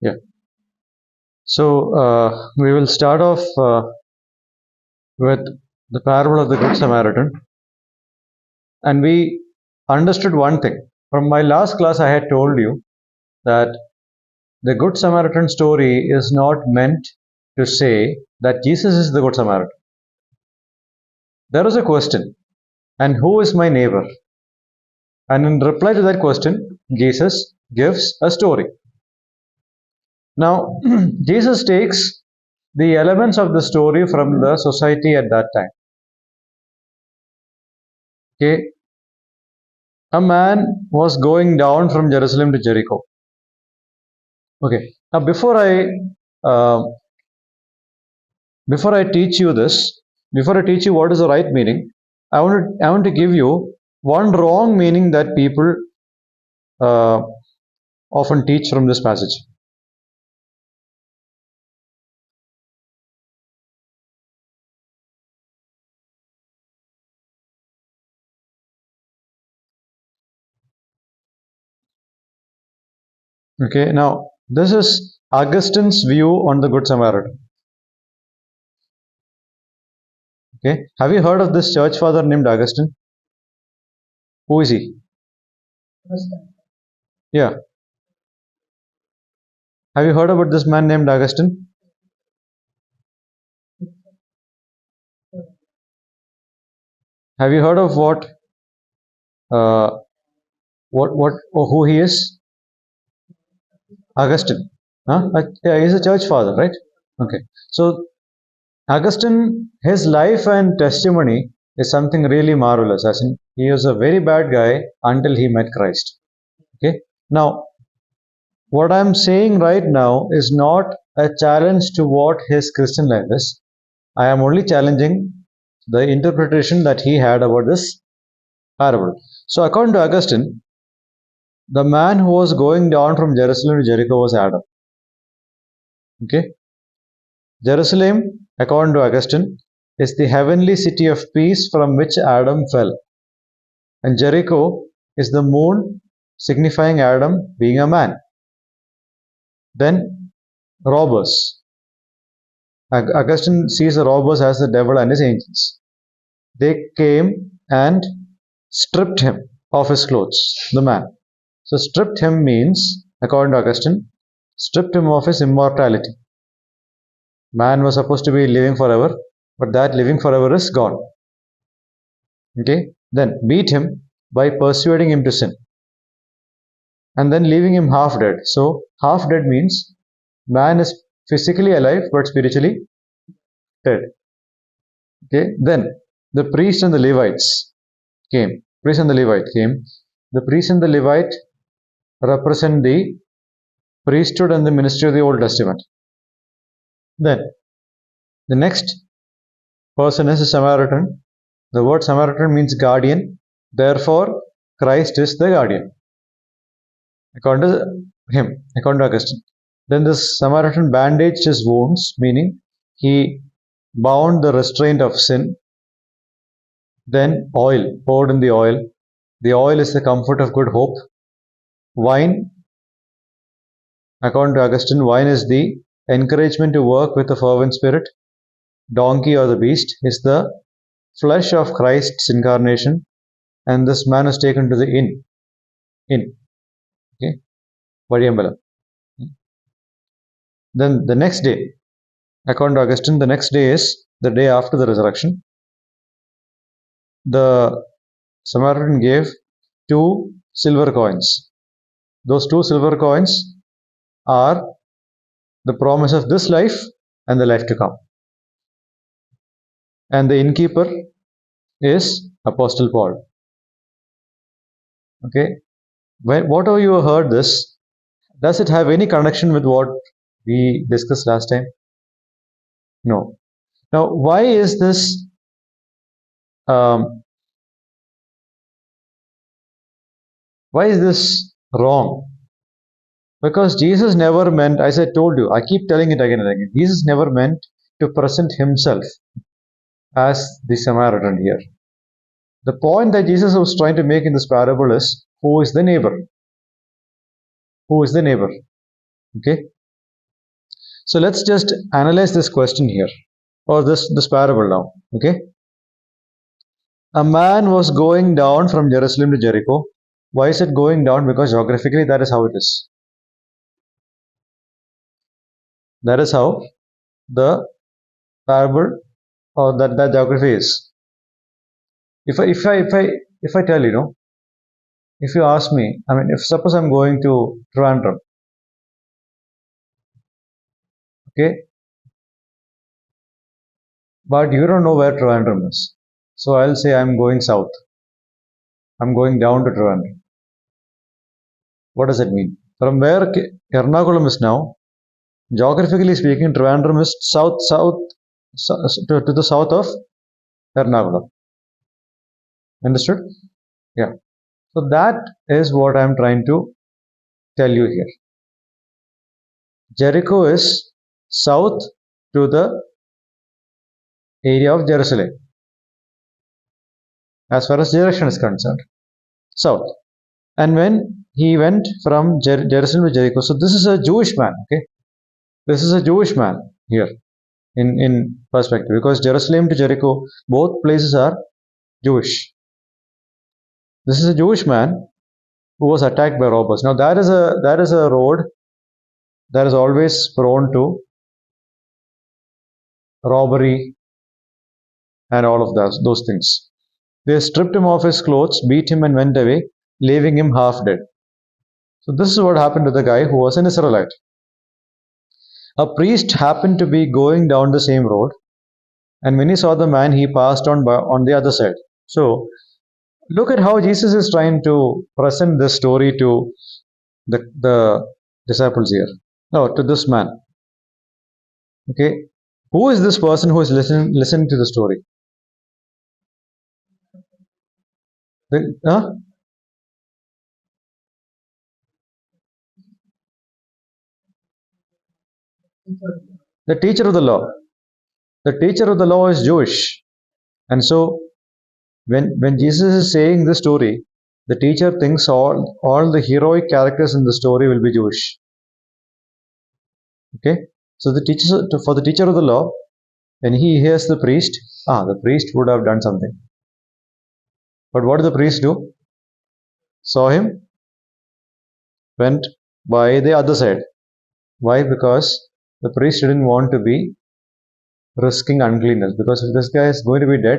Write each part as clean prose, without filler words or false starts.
Yeah. So we will start off with the parable of the Good Samaritan. And we understood one thing. From my last class, I had told you that the Good Samaritan story is not meant to say that Jesus is the Good Samaritan. There is a question, and who is my neighbor? And in reply to that question, Jesus gives a story. Now, Jesus takes the elements of the story from the society at that time. Okay, a man was going down from Jerusalem to Jericho. Okay, now before I teach you this, before I teach you what is the right meaning, I want to give you one wrong meaning that people often teach from this passage. Okay, now this is Augustine's view on the Good Samaritan. Okay, have you heard of this church father named Augustine? Who is he? Yeah. Have you heard about this man named Augustine? Have you heard of who he is? Augustine. Huh? Yeah, he's a church father, right? Okay. So Augustine, his life and testimony is something really marvelous. As in, he was a very bad guy until he met Christ. Okay. Now, what I'm saying right now is not a challenge to what his Christian life is. I am only challenging the interpretation that he had about this parable. So, according to Augustine, the man who was going down from Jerusalem to Jericho was Adam. Okay. Jerusalem, according to Augustine, is the heavenly city of peace from which Adam fell. And Jericho is the moon signifying Adam being a man. Then robbers. Augustine sees the robbers as the devil and his angels. They came and stripped him of his clothes, the man. So stripped him means, according to Augustine, stripped him of his immortality. Man was supposed to be living forever, but that living forever is gone. Okay, then beat him by persuading him to sin, and then leaving him half dead. So half dead means man is physically alive but spiritually dead. Okay, then the priest and the Levites came. Priest and the Levite came. The priest and the Levite represent the priesthood and the ministry of the Old Testament. Then the next person is a Samaritan. The word Samaritan means guardian. Therefore, Christ is the guardian. According to him, according to Augustine. Then this Samaritan bandaged his wounds, meaning he bound the restraint of sin. Then oil, poured in the oil. The oil is the comfort of good hope. Wine, according to Augustine, wine is the encouragement to work with a fervent spirit. Donkey or the beast is the flesh of Christ's incarnation, and this man is taken to the inn. Okay, Vadiyambala. Then the next day, according to Augustine, the next day is the day after the resurrection. The Samaritan gave 2 silver coins. Those 2 silver coins are the promise of this life and the life to come. And the innkeeper is Apostle Paul. Okay, whatever you heard this, does it have any connection with what we discussed last time? No. Now, why is this wrong? Because Jesus never meant, as I told you, I keep telling it again and again, Jesus never meant to present himself as the Samaritan here. The point that Jesus was trying to make in this parable is, who is the neighbor? Who is the neighbor? Okay. So let's just analyze this question here, or this parable now. Okay. A man was going down from Jerusalem to Jericho. Why is it going down? Because geographically that is how it is. That is how the parable or that geography is. If I tell you, know, if you ask me, I mean, if suppose I'm going to Trivandrum, okay, but you don't know where Trivandrum is, so I'll say I'm going south. I'm going down to Trivandrum. What does it mean? From where Ernakulam is now, geographically speaking, Trivandrum is south to the south of Ernakulam. Understood? Yeah. So that is what I'm trying to tell you here. Jericho is south to the area of Jerusalem, as far as direction is concerned, south. And when he went from Jerusalem to Jericho, so this is a Jewish man, okay? This is a Jewish man here in perspective, because Jerusalem to Jericho, both places are Jewish. This is a Jewish man who was attacked by robbers. Now that is a road that is always prone to robbery and all of those things. They stripped him of his clothes, beat him, and went away, leaving him half dead. So this is what happened to the guy who was an Israelite. A priest happened to be going down the same road, and when he saw the man, he passed on the other side. So look at how Jesus is trying to present this story to the disciples here. No, to this man. Okay, who is this person who is listening to the story? The teacher of the law. The teacher of the law is Jewish, and so when Jesus is saying this story, the teacher thinks all the heroic characters in the story will be Jewish. Okay, so for the teacher of the law, when he hears the priest, the priest would have done something. But what did the priest do? Saw him, went by the other side. Why? Because the priest didn't want to be risking uncleanness. Because if this guy is going to be dead,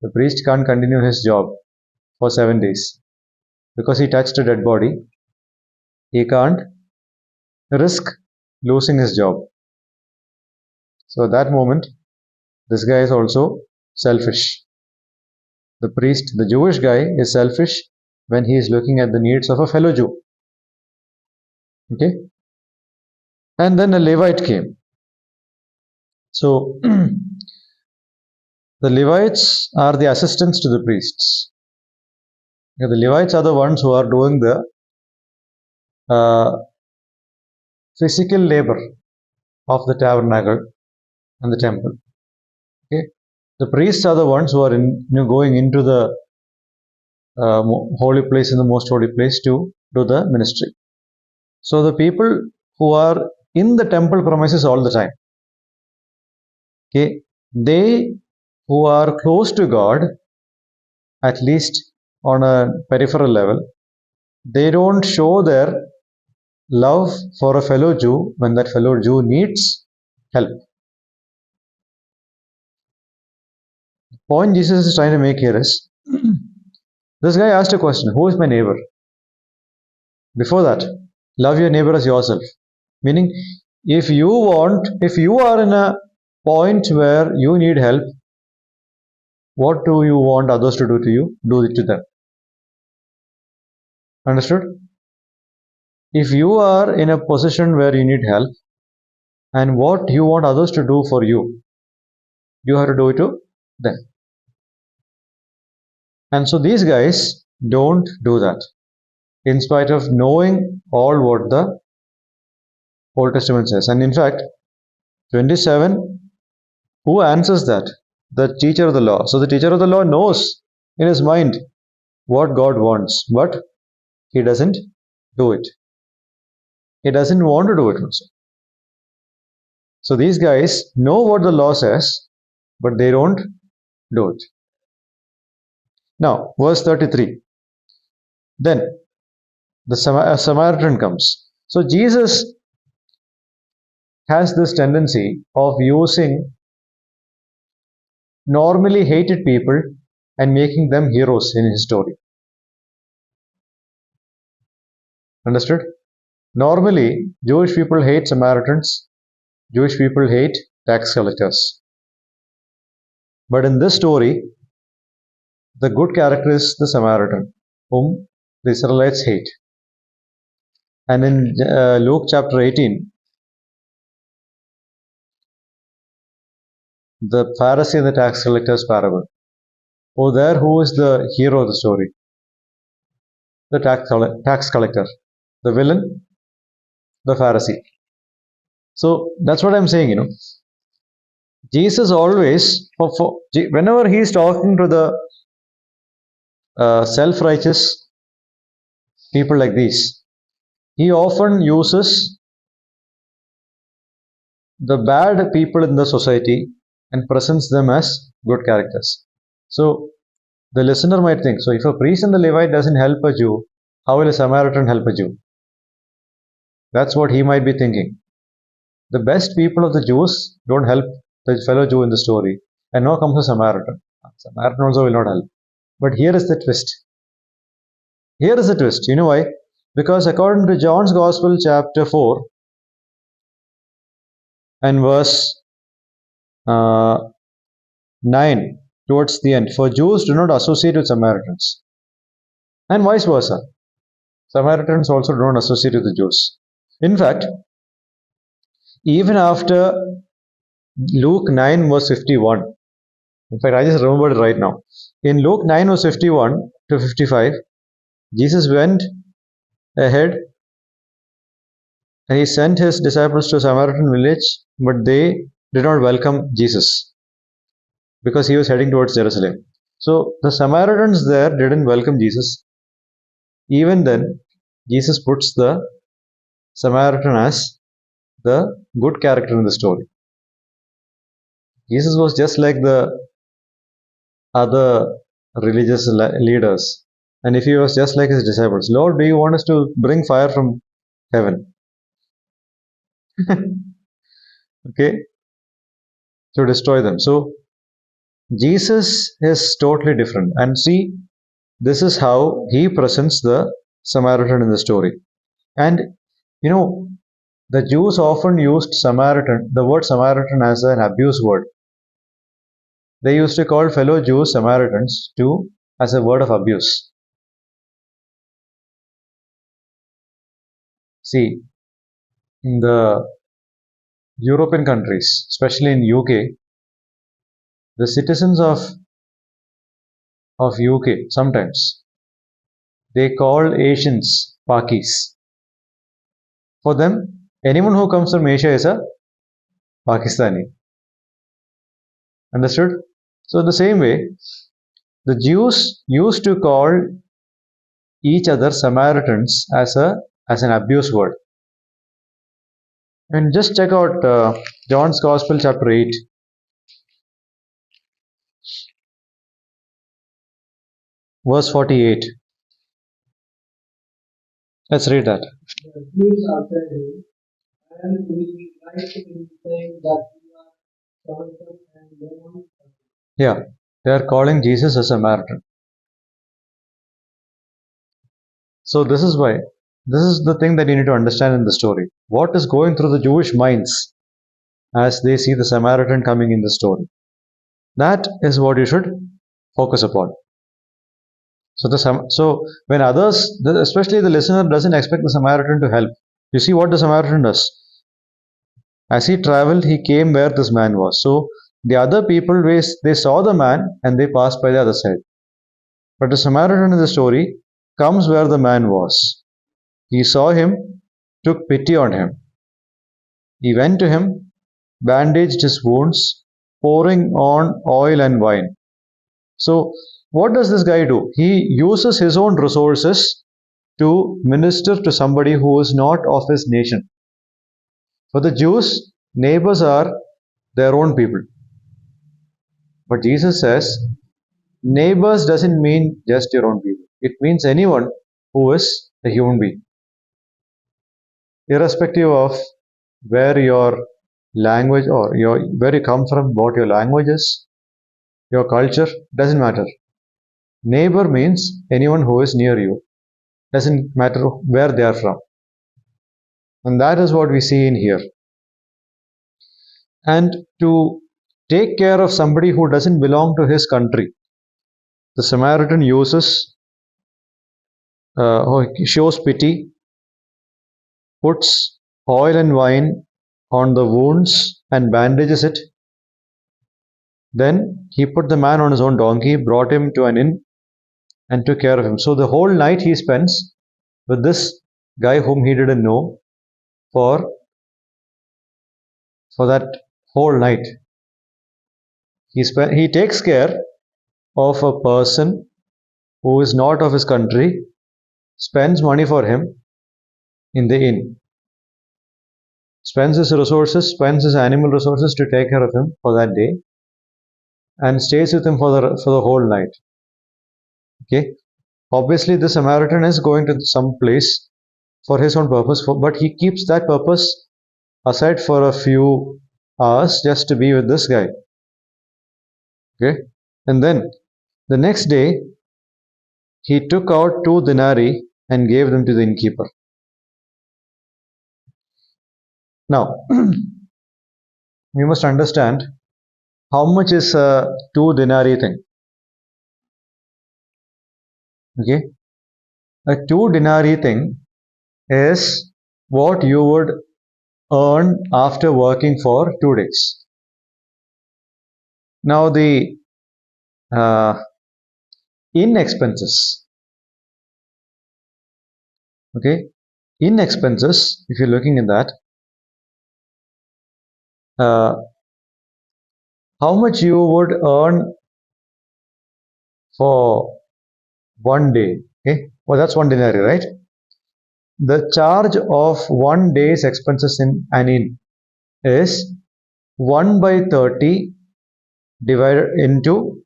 the priest can't continue his job for 7 days. Because he touched a dead body, he can't risk losing his job. So at that moment, this guy is also selfish. The priest, the Jewish guy, is selfish when he is looking at the needs of a fellow Jew. Okay? And then a Levite came. So the Levites are the assistants to the priests. The Levites are the ones who are doing the physical labor of the tabernacle and the temple. Okay, the priests are the ones who are going into the holy place, in the most holy place, to do the ministry. So the people who are in the temple premises all the time, okay, they who are close to God, at least on a peripheral level, they don't show their love for a fellow Jew when that fellow Jew needs help. The point Jesus is trying to make here is, this guy asked a question, who is my neighbor? Before that, love your neighbor as yourself. Meaning, if you are in a point where you need help, what do you want others to do to you? Do it to them. Understood? If you are in a position where you need help, and what you want others to do for you, you have to do it to them. And so these guys don't do that, in spite of knowing all what the Old Testament says. And in fact, 27, who answers that? the teacher of the law. So the teacher of the law knows in his mind what God wants, but he doesn't do it. He doesn't want to do it also. So these guys know what the law says, but they don't do it. Now, verse 33. Then the Samaritan comes. So Jesus has this tendency of using normally hated people and making them heroes in his story. Understood? Normally, Jewish people hate Samaritans, Jewish people hate tax collectors. But in this story, the good character is the Samaritan, whom the Israelites hate. And in Luke chapter 18, the Pharisee and the tax collector's parable. Oh, there, who is the hero of the story? The tax collector. The villain, the Pharisee. So that's what I'm saying, Jesus always, whenever he is talking to the self-righteous people like these, he often uses the bad people in the society and presents them as good characters. So the listener might think, so if a priest and the Levite doesn't help a Jew, how will a Samaritan help a Jew? That's what he might be thinking. The best people of the Jews don't help the fellow Jew in the story, and now comes a Samaritan. Samaritan also will not help. But here is the twist. Here is the twist. You know why? Because according to John's Gospel, chapter 4 and verse 9, towards the end, for Jews do not associate with Samaritans, and vice versa. Samaritans also do not associate with the Jews. In fact, even after Luke 9 verse 51, in fact, I just remembered it right now. In Luke 9 verse 51 to 55, Jesus went ahead and he sent his disciples to a Samaritan village, but they did not welcome Jesus because he was heading towards Jerusalem. So the Samaritans there didn't welcome Jesus. Even then, Jesus puts the Samaritan as the good character in the story. Jesus was just like the other religious leaders. And if he was just like his disciples, Lord, do you want us to bring fire from heaven? Okay, to destroy them. So Jesus is totally different. And see, this is how he presents the Samaritan in the story. And the Jews often used the word Samaritan as an abuse word. They used to call fellow Jews Samaritans too as a word of abuse. See, in the European countries, especially in UK, the citizens of UK sometimes they call Asians Pakis. For them, anyone who comes from Asia is a Pakistani. Understood? So the same way, the Jews used to call each other Samaritans as an abuse word. And just check out John's Gospel chapter 8. Verse 48. Let's read that. The Jews answered him, and we right in saying that you are Samaritan and they want us. Yeah, they are calling Jesus a Samaritan. So this is the thing that you need to understand in the story. What is going through the Jewish minds as they see the Samaritan coming in the story? That is what you should focus upon. So when others, especially the listener, doesn't expect the Samaritan to help, you see what the Samaritan does. As he traveled, he came where this man was. So the other people, they saw the man and they passed by the other side. But the Samaritan in the story comes where the man was. He saw him, took pity on him. He went to him, bandaged his wounds, pouring on oil and wine. So, what does this guy do? He uses his own resources to minister to somebody who is not of his nation. For the Jews, neighbors are their own people. But Jesus says, neighbors doesn't mean just your own people. It means anyone who is a human being. Irrespective of where your language or where you come from, what your language is, your culture, doesn't matter. Neighbor means anyone who is near you. Doesn't matter where they are from. And that is what we see in here. And to take care of somebody who doesn't belong to his country, the Samaritan shows pity, puts oil and wine on the wounds and bandages it. Then he put the man on his own donkey, brought him to an inn, and took care of him. So the whole night he spends with this guy whom he didn't know for that whole night. He takes care of a person who is not of his country, spends money for him in the inn, spends his resources, spends his animal resources to take care of him for that day, and stays with him for the whole night. Okay, obviously the Samaritan is going to some place for his own purpose, but he keeps that purpose aside for a few hours just to be with this guy. Okay, and then the next day he took out 2 denarii and gave them to the innkeeper. Now, we must understand how much is a 2 denarii thing. Okay, a 2 denarii thing is what you would earn after working for 2 days. Now, the inn expenses. Okay, inn expenses, if you're looking at that, how much you would earn for 1 day. Okay, well, that's 1 denarii, right? The charge of 1 day's expenses in an inn is 1 by 30 divided into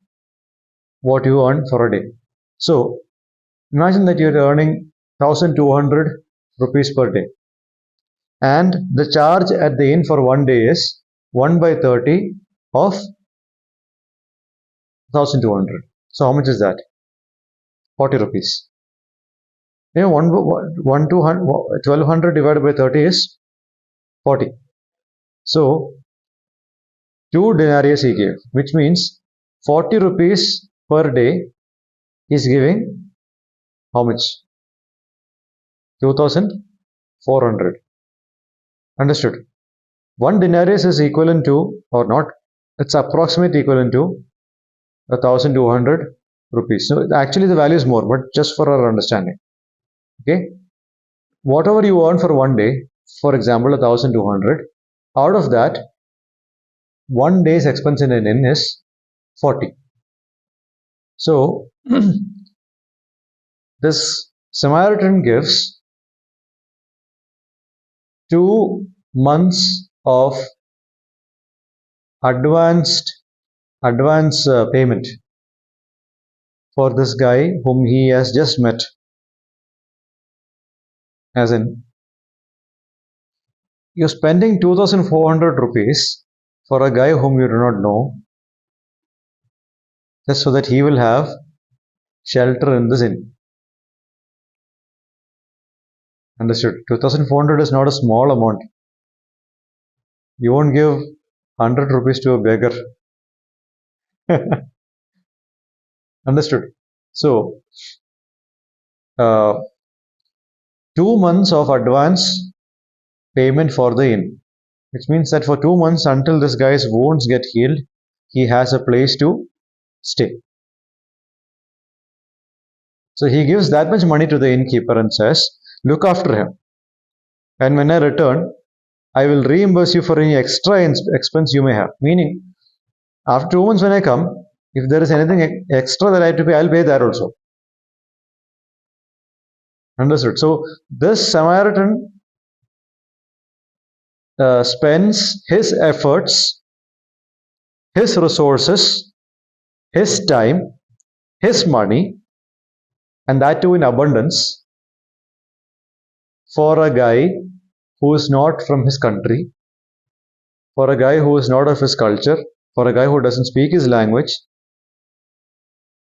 what you earn for a day. So imagine that you're earning 1200 rupees per day, and the charge at the inn for 1 day is 1 by 30 of 1200. So how much is that? 40 rupees. 1200 divided by 30 is 40. So 2 denarii he gave, which means 40 rupees per day is giving how much? 2400. Understood? 1 denarius is equivalent to, or not, it's approximate equivalent to 1200 rupees. So actually the value is more, but just for our understanding. Okay, whatever you earn for 1 day, for example 1200, out of that 1 day's expense in an inn is 40. So this Samaritan gives 2 months of advance payment for this guy whom he has just met. As in, you're spending 2400 rupees for a guy whom you do not know, just so that he will have shelter in this inn. Understood? 2400 is not a small amount. You won't give 100 rupees to a beggar. Understood? So, 2 months of advance payment for the inn, which means that for 2 months, until this guy's wounds get healed, he has a place to stay. So he gives that much money to the innkeeper and says, look after him, and when I return, I will reimburse you for any extra expense you may have. Meaning, After 2 months when I come, if there is anything extra that I have to pay, I'll pay that also. Understood? So this Samaritan spends his efforts, his resources, his time, his money, and that too in abundance, for a guy who is not from his country, for a guy who is not of his culture, for a guy who doesn't speak his language,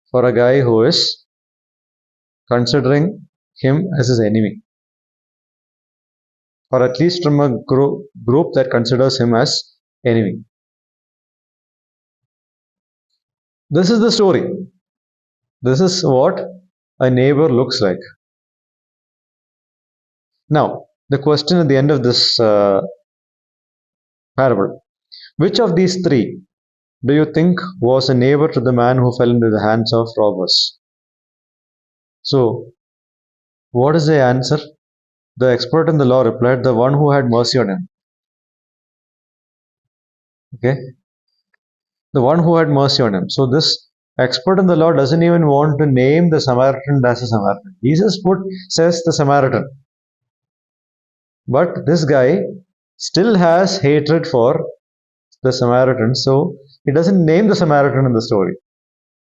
for a guy who is considering him as his enemy, or at least from a group that considers him as enemy. This is the story. This is what a neighbor looks like. Now, the question at the end of this parable: which of these three do you think was a neighbor to the man who fell into the hands of robbers? So, what is the answer? The expert in the law replied, the one who had mercy on him. Okay, the one who had mercy on him. So, this expert in the law doesn't even want to name the Samaritan as a Samaritan. He just says the Samaritan. But this guy still has hatred for the Samaritan, so he doesn't name the Samaritan in the story.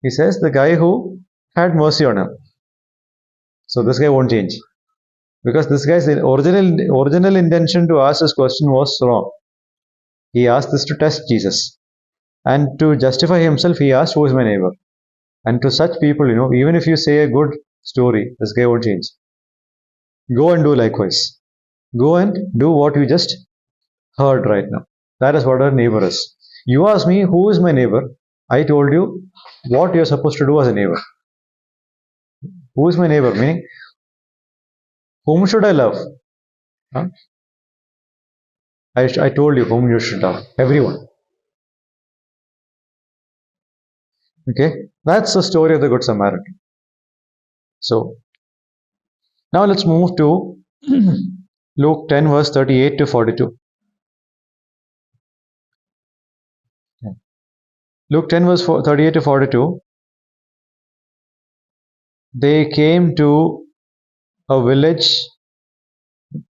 He says the guy who had mercy on him. So this guy won't change, because this guy's original intention to ask this question was wrong. He asked this to test Jesus, and to justify himself, he asked, "Who is my neighbor?" And to such people, even if you say a good story, this guy won't change. Go and do likewise. Go and do what you just heard right now. That is what a neighbor is. You ask me, who is my neighbor? I told you what you're supposed to do as a neighbor. Who is my neighbor? Meaning, whom should I love? Huh? I told you whom you should love. Everyone. Okay? That's the story of the Good Samaritan. So, now let's move to Luke 10, verse 38 to 42. Luke 10, verse 38 to 42. They came to a village,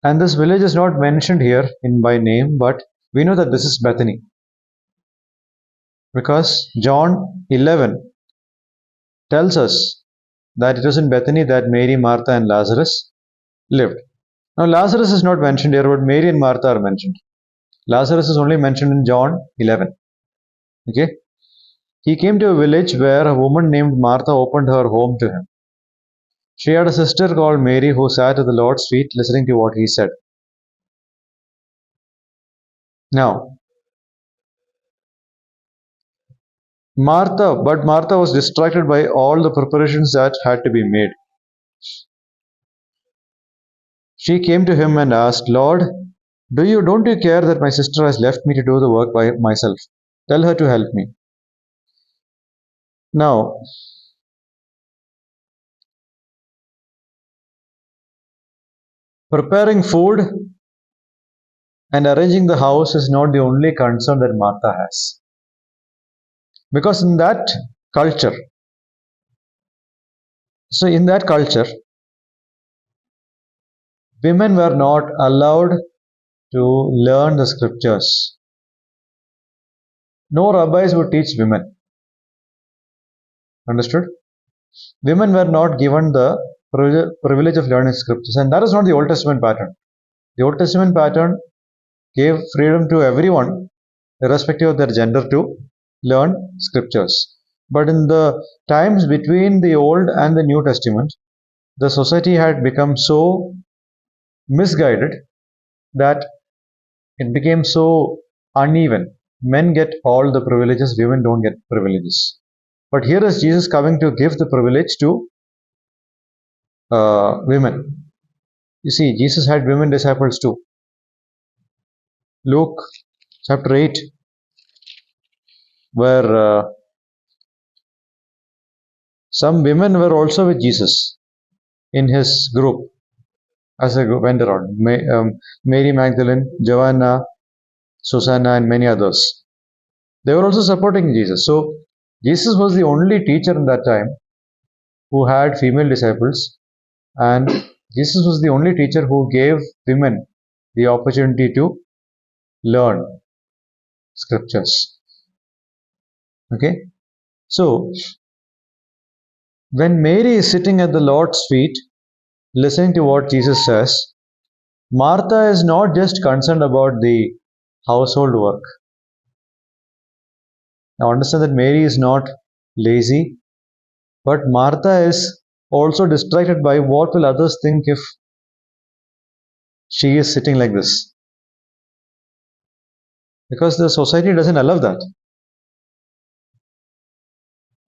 and this village is not mentioned here by name, but we know that this is Bethany, because John 11 tells us that it was in Bethany that Mary, Martha, and Lazarus lived. Now, Lazarus is not mentioned here, but Mary and Martha are mentioned. Lazarus is only mentioned in John 11. Okay? He came to a village where a woman named Martha opened her home to him. She had a sister called Mary who sat at the Lord's feet listening to what he said. Now, Martha was distracted by all the preparations that had to be made. She came to him and asked, Lord, don't you care that my sister has left me to do the work by myself? Tell her to help me. Now, preparing food and arranging the house is not the only concern that Martha has. Because in that culture, women were not allowed to learn the scriptures. No rabbis would teach women. Understood? Women were not given the privilege of learning scriptures, and that is not the Old Testament pattern. The Old Testament pattern gave freedom to everyone, irrespective of their gender, to learn scriptures. But in the times between the Old and the New Testament, the society had become so misguided that it became so uneven. Men get all the privileges, women don't get privileges. But here is Jesus coming to give the privilege to women. You see, Jesus had women disciples too. Luke chapter 8, where some women were also with Jesus in his group as they went around. Mary Magdalene, Joanna, Susanna, and many others. They were also supporting Jesus. So Jesus was the only teacher in that time who had female disciples, and Jesus was the only teacher who gave women the opportunity to learn scriptures. Okay, so when Mary is sitting at the Lord's feet, listening to what Jesus says, Martha is not just concerned about the household work. Now understand that Mary is not lazy, but Martha is also distracted by what will others think if she is sitting like this. Because the society doesn't allow that.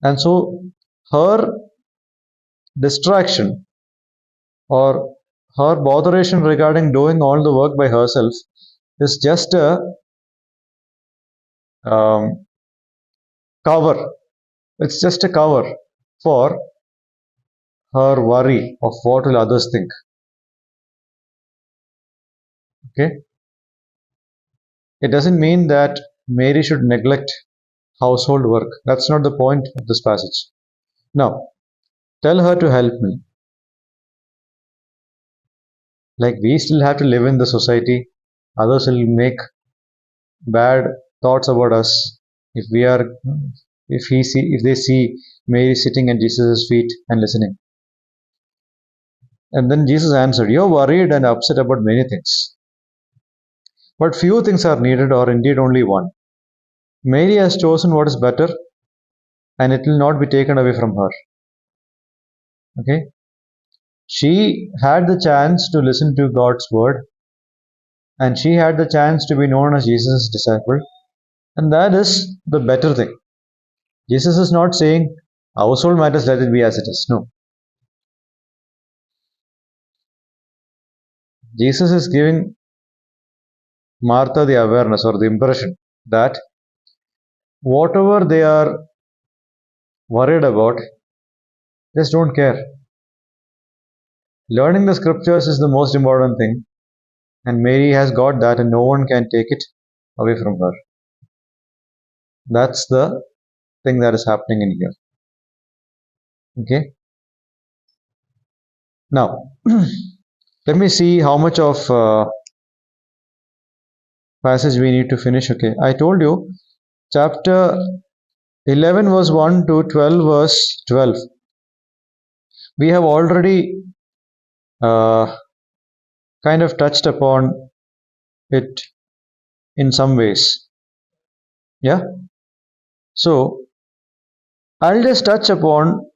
And so her distraction or her botheration regarding doing all the work by herself is just a um, cover. It's just a cover for her worry of what will others think. Okay, it doesn't mean that Mary should neglect household work. That's not the point of this passage. Now, tell her to help me. Like, we still have to live in the society. Others will make bad thoughts about us if we are if they see Mary sitting at Jesus' feet and listening. And then Jesus answered, "You're worried and upset about many things. But few things are needed, or indeed only one. Mary has chosen what is better, and it will not be taken away from her." Okay? She had the chance to listen to God's word, and she had the chance to be known as Jesus' disciple, and that is the better thing. Jesus is not saying, household matters, let it be as it is. No. Jesus is giving Martha the awareness or the impression that whatever they are worried about, just don't care. Learning the scriptures is the most important thing, and Mary has got that, and no one can take it away from her. That's the thing that is happening in here. Okay. Now, let me see how much of passage we need to finish. Okay, I told you chapter 11 verse 1 to 12 verse 12. We have already kind of touched upon it in some ways. Yeah. So I'll just touch upon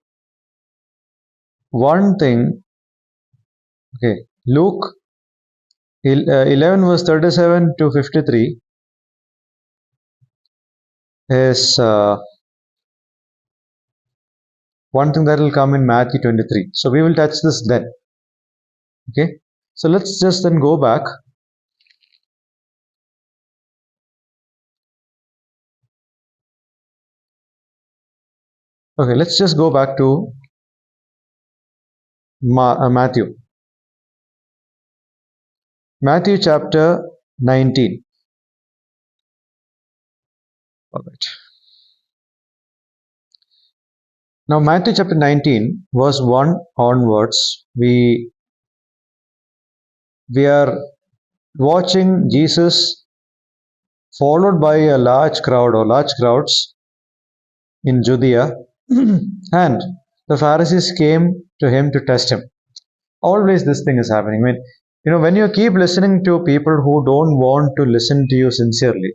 one thing. Okay, Luke 11 verse 37 to 53 is one thing that will come in Matthew 23. So we will touch this then. Okay, so let's just then go back. Okay, let's just go back to Matthew. Matthew chapter 19. All right. Now, Matthew chapter 19, verse 1 onwards, we are watching Jesus followed by a large crowd or large crowds in Judea, and the Pharisees came to him to test him. Always this thing is happening. When you keep listening to people who don't want to listen to you sincerely,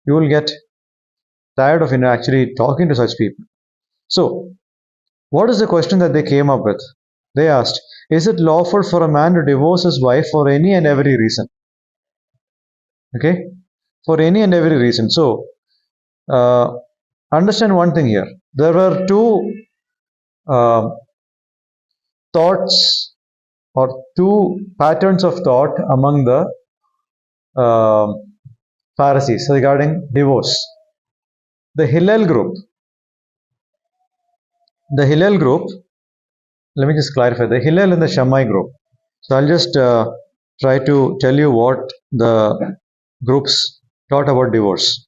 you will get tired of actually talking to such people. So, what is the question that they came up with? They asked, "Is it lawful for a man to divorce his wife for any and every reason?" Okay, for any and every reason. So, understand one thing here. There were two thoughts or two patterns of thought among the Pharisees regarding divorce. The Hillel group. Let me just clarify. The Hillel and the Shammai group. So I'll just try to tell you what the groups taught about divorce.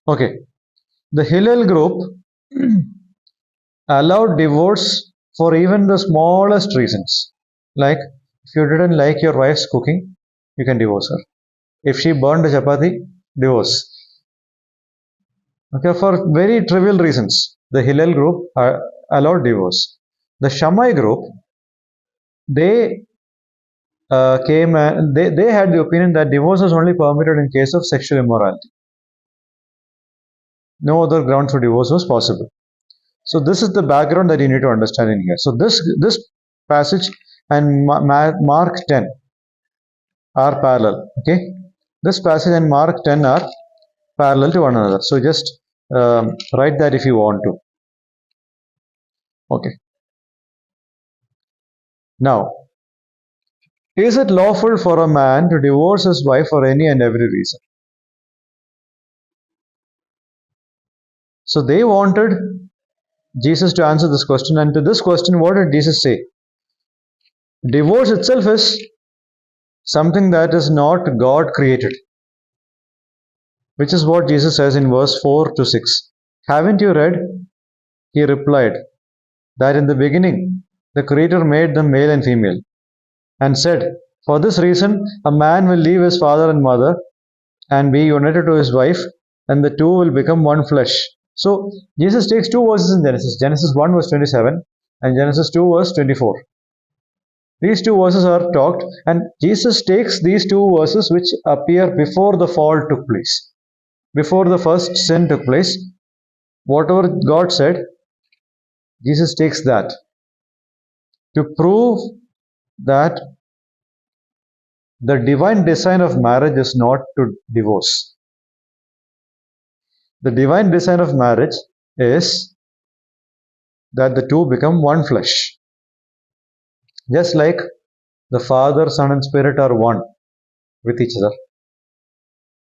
Okay, the Hillel group allowed divorce for even the smallest reasons. Like, if you didn't like your wife's cooking, you can divorce her. If she burned the chapati, divorce. Okay, for very trivial reasons, the Hillel group allowed divorce. The Shammai group, they came and they had the opinion that divorce was only permitted in case of sexual immorality. No other ground for divorce was possible. So this is the background that you need to understand in here. So this passage and Mark 10 are parallel. Okay, this passage and Mark 10 are parallel to one another. So just write that if you want to. Okay. Now, is it lawful for a man to divorce his wife for any and every reason? So they wanted Jesus to answer this question, and to this question, what did Jesus say? Divorce itself is something that is not God created, which is what Jesus says in verse 4 to 6. Haven't you read? He replied, that in the beginning the Creator made them male and female, and said, for this reason a man will leave his father and mother and be united to his wife, and the two will become one flesh. So Jesus takes two verses in Genesis, Genesis 1 verse 27 and Genesis 2 verse 24. These two verses are talked, and Jesus takes these two verses which appear before the fall took place, before the first sin took place. Whatever God said, Jesus takes that to prove that the divine design of marriage is not to divorce. The divine design of marriage is that the two become one flesh. Just like the Father, Son, and Spirit are one with each other,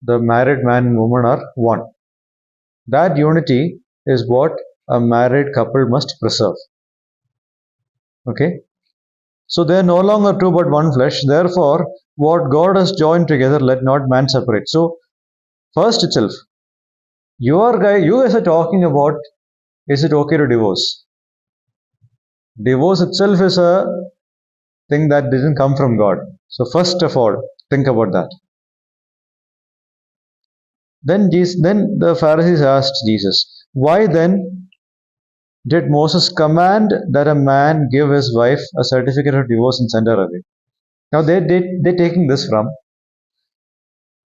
the married man and woman are one. That unity is what a married couple must preserve. Okay? So they are no longer two but one flesh. Therefore, what God has joined together, let not man separate. So, first itself, you guys are talking about, is it okay to divorce? Divorce itself is a thing that didn't come from God. So, first of all, think about that. Then the Pharisees asked Jesus, why then did Moses command that a man give his wife a certificate of divorce and send her away? Now they're taking this from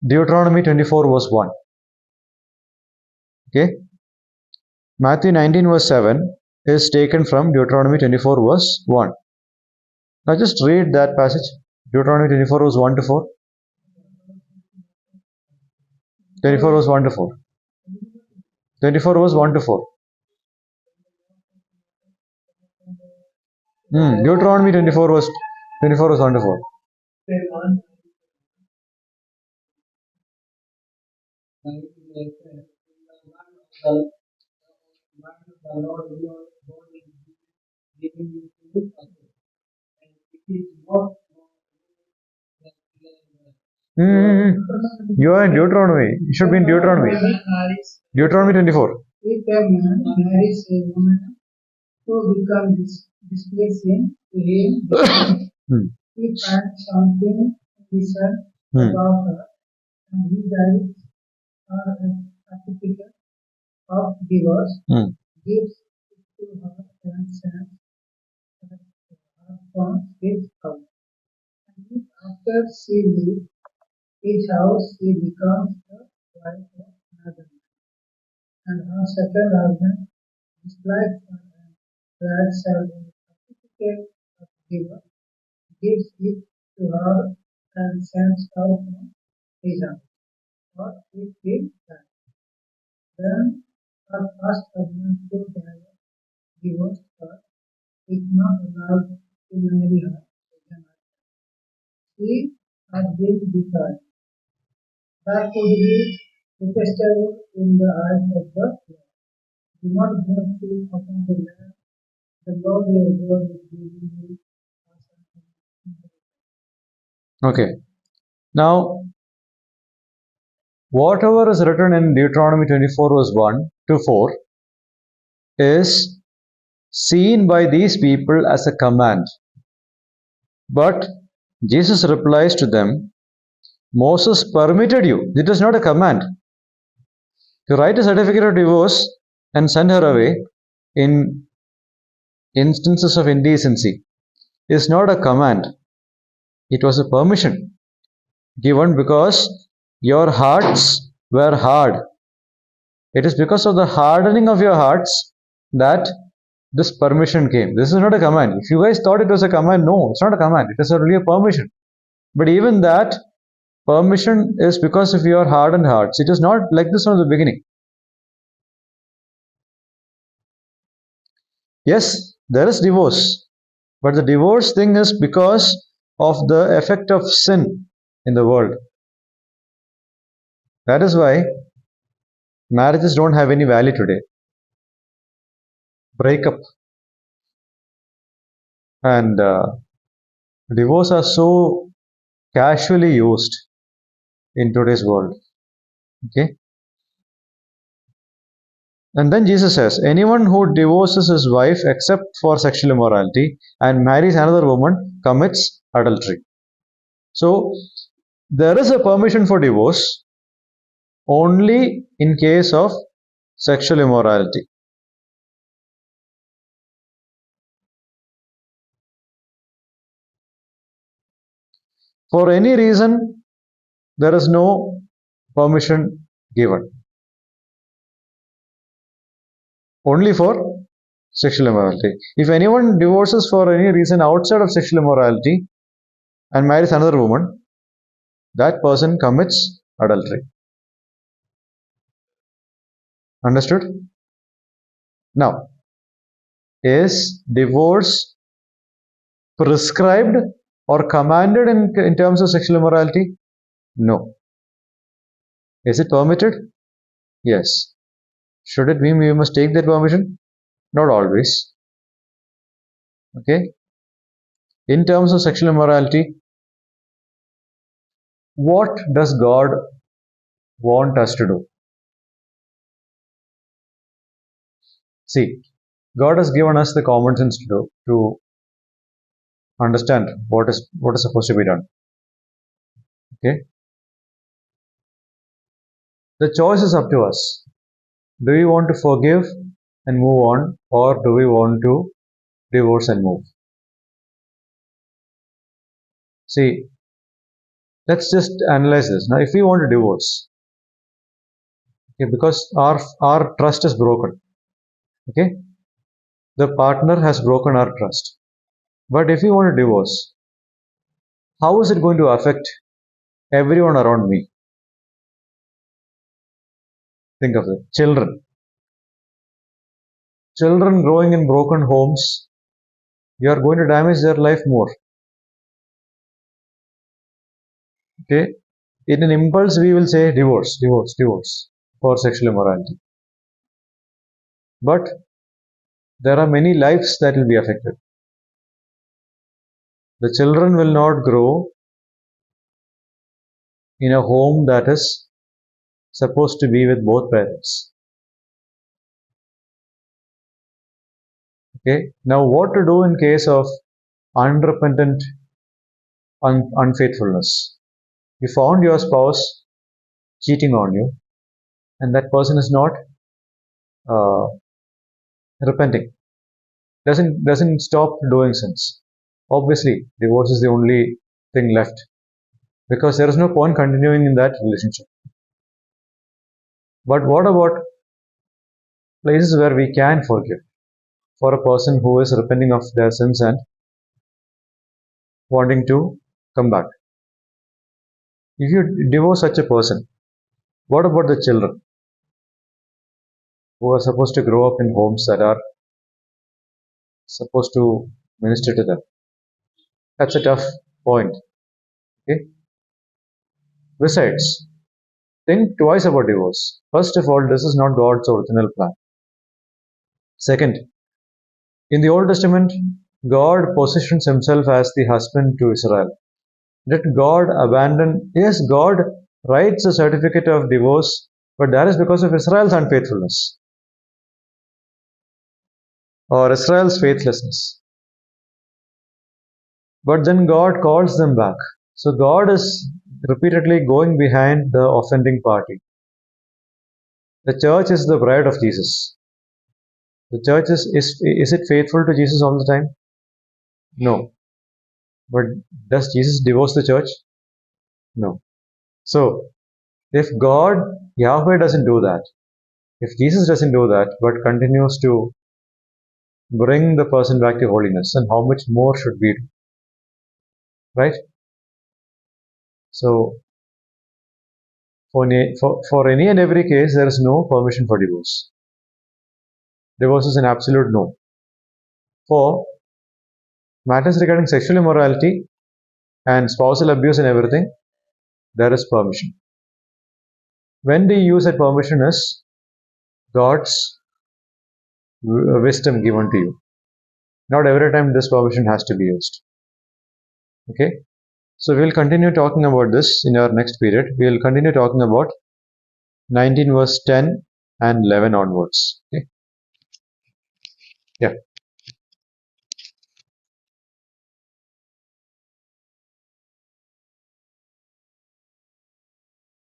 Deuteronomy 24 verse 1. Okay, Matthew 19 verse 7 is taken from Deuteronomy 24 verse 1. Now just read that passage. Deuteronomy 24 verse 1 to 4. 24 verse 1 to 4. 24 verse 1 to 4. Deuteronomy 24 verse 1 to 4. Lord your God is giving you to look at it. And it is not You are in Deuteronomy. You should be in Deuteronomy. Deuteronomy 24. if a man marries a woman to become displeasing to him, he finds something decent about her, and he dies her a certificate of divorce, gives it to her and sends her from his house. And if after she leaves his house, she becomes the wife of another man, and her second husband dislikes her and writes her a certificate of divorce, gives it to her and sends her from his house. But if he dies, then her first husband could have divorced her, is not allowed to marry her again. She has been defied. That could be detestable in the eyes of the Lord. Do not bring sin upon the land the Lord your God is giving you as an inheritance. Okay. Now, whatever is written in Deuteronomy 24 verse 1 to 4 is seen by these people as a command. But Jesus replies to them, Moses permitted you. It is not a command. To write a certificate of divorce and send her away in instances of indecency is not a command. It was a permission given because your hearts were hard. It is because of the hardening of your hearts that this permission came. This is not a command. If you guys thought it was a command, no, it's not a command. It is only a permission. But even that permission is because of your hardened hearts. It is not like this from the beginning. Yes, there is divorce. But the divorce thing is because of the effect of sin in the world. That is why marriages don't have any value today. Breakup and divorce are so casually used in today's world. Okay. And then Jesus says, anyone who divorces his wife except for sexual immorality and marries another woman commits adultery. So there is a permission for divorce only in case of sexual immorality. For any reason, there is no permission given. Only for sexual immorality. If anyone divorces for any reason outside of sexual immorality and marries another woman, that person commits adultery. Understood? Now, is divorce prescribed or commanded in terms of sexual immorality? No. Is it permitted? Yes. Should it mean we must take that permission? Not always. Okay. In terms of sexual immorality, what does God want us to do? See, God has given us the common sense to understand what is supposed to be done. Okay. The choice is up to us. Do we want to forgive and move on, or do we want to divorce and move? See, let's just analyze this. Now, if we want to divorce, okay, because our trust is broken, okay, the partner has broken our trust. But if we want to divorce, how is it going to affect everyone around me? Think of it. Children growing in broken homes, you are going to damage their life more. Okay, in an impulse, we will say divorce for sexual immorality. But there are many lives that will be affected. The children will not grow in a home that is supposed to be with both parents. Okay, now what to do in case of unrepentant unfaithfulness? You found your spouse cheating on you, and that person is not repenting, doesn't stop doing sins. Obviously, divorce is the only thing left, because there is no point continuing in that relationship. But what about places where we can forgive? For a person who is repenting of their sins and wanting to come back. If you divorce such a person, what about the children who are supposed to grow up in homes that are supposed to minister to them? That's a tough point. Okay. Besides, think twice about divorce. First of all, this is not God's original plan. Second, in the Old Testament, God positions himself as the husband to Israel. Did God abandon? Yes, God writes a certificate of divorce, but that is because of Israel's unfaithfulness or Israel's faithlessness. But then God calls them back. So God is repeatedly going behind the offending party. The church is the bride of Jesus. The church is it faithful to Jesus all the time? No. But does Jesus divorce the church? No. So if God, Yahweh doesn't do that, if Jesus doesn't do that, but continues to bring the person back to holiness, then how much more should we do? Right? So for any and every case, there is no permission for divorce. Divorce is an absolute no. For matters regarding sexual immorality and spousal abuse and everything, there is permission. When do you use that permission is God's wisdom given to you. Not every time this permission has to be used. Okay? So we'll continue talking about this in our next period. We'll continue talking about 19 verse 10 and 11 onwards. Okay? Yeah.